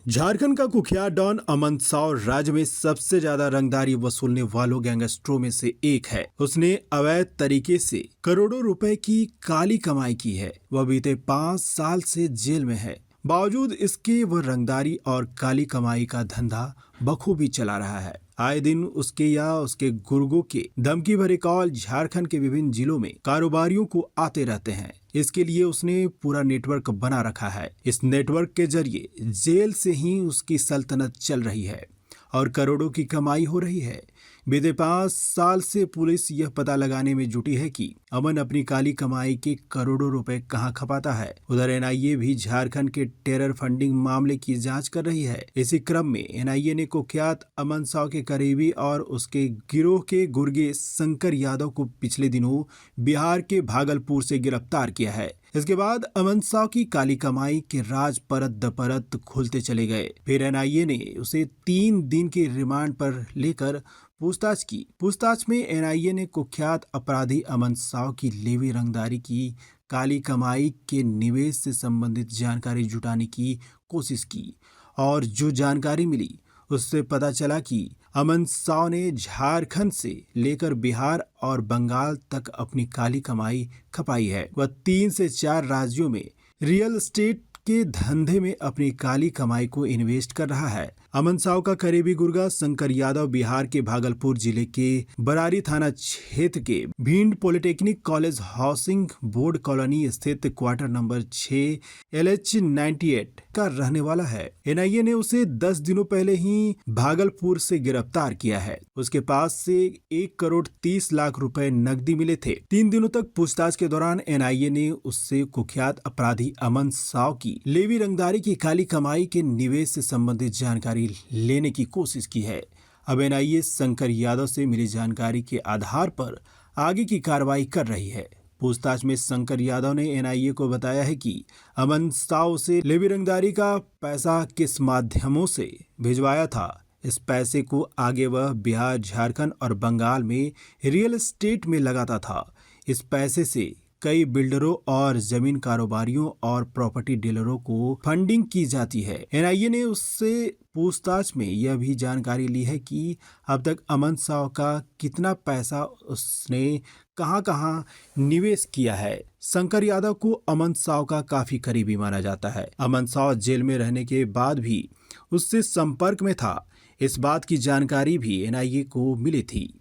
झारखंड का कुख्यात डॉन अमन साव राज्य में सबसे ज्यादा रंगदारी वसूलने वालों गैंगस्टरों में से एक है। उसने अवैध तरीके से करोड़ों रुपए की काली कमाई की है। वह बीते 5 साल से जेल में है। बावजूद इसके वह रंगदारी और काली कमाई का धंधा बखूबी चला रहा है। आए दिन उसके या उसके गुर्गों के धमकी भरे कॉल झारखंड के विभिन्न जिलों में कारोबारियों को आते रहते हैं। इसके लिए उसने पूरा नेटवर्क बना रखा है। इस नेटवर्क के जरिए जेल से ही उसकी सल्तनत चल रही है और करोड़ों की कमाई हो रही है। बीते 5 साल से पुलिस यह पता लगाने में जुटी है कि अमन अपनी काली कमाई के करोड़ों रुपए कहां खपाता है। उधर एनआईए भी झारखंड के टेरर फंडिंग मामले की जांच कर रही है। इसी क्रम में एनआईए ने कुख्यात अमन साव के करीबी और उसके गिरोह के गुर्गे शंकर यादव को पिछले दिनों बिहार के भागलपुर से गिरफ्तार किया है। इसके बाद अमन साव की काली कमाई के राज परत द परत खुलते चले गए। फिर एनआईए ने उसे 3 दिन के रिमांड पर लेकर पूछताछ की। पूछताछ में एनआईए ने कुख्यात अपराधी अमन साव की लेवी रंगदारी की काली कमाई के निवेश से संबंधित जानकारी जुटाने की कोशिश की और जो जानकारी मिली उससे पता चला कि अमन साव ने झारखंड से लेकर बिहार और बंगाल तक अपनी काली कमाई खपाई है। वह 3 से 4 राज्यों में रियल एस्टेट के धंधे में अपनी काली कमाई को इन्वेस्ट कर रहा है। अमन साव का करीबी गुर्गा शंकर यादव बिहार के भागलपुर जिले के बरारी थाना क्षेत्र के Bhind polytechnic college housing board colony स्थित क्वार्टर नंबर 6 LH98 का रहने वाला है। एनआईए ने उसे 10 दिनों पहले ही भागलपुर से गिरफ्तार किया है। उसके पास से 1 करोड़ 30 लाख रुपए नकदी मिले थे। 3 दिनों तक पूछताछ के दौरान एनआईए ने उससे कुख्यात अपराधी अमन साव की लेवी रंगदारी की काली कमाई के निवेश से संबंधित जानकारी लेने की कोशिश की है। अब एनआईए शंकर यादव से मिली जानकारी के आधार पर आगे की कार्रवाई कर रही है। पूछताछ में शंकर यादव ने एनआईए को बताया है कि अमन साव से लेवी रंगदारी का पैसा किस माध्यमों से भिजवाया था। इस पैसे को आगे वह बिहार, झारखंड और बंगाल में रियल एस्टेट में लगाता था। इस पैसे से कई बिल्डरों और जमीन कारोबारियों और प्रॉपर्टी डीलरों को फंडिंग की जाती है। एनआईए ने उससे पूछताछ में यह भी जानकारी ली है कि अब तक अमन साव का कितना पैसा उसने कहां-कहां निवेश किया है। शंकर यादव को अमन साव का काफी करीबी माना जाता है। अमन साव जेल में रहने के बाद भी उससे संपर्क में था। इस बात की जानकारी भी एनआईए को मिली थी।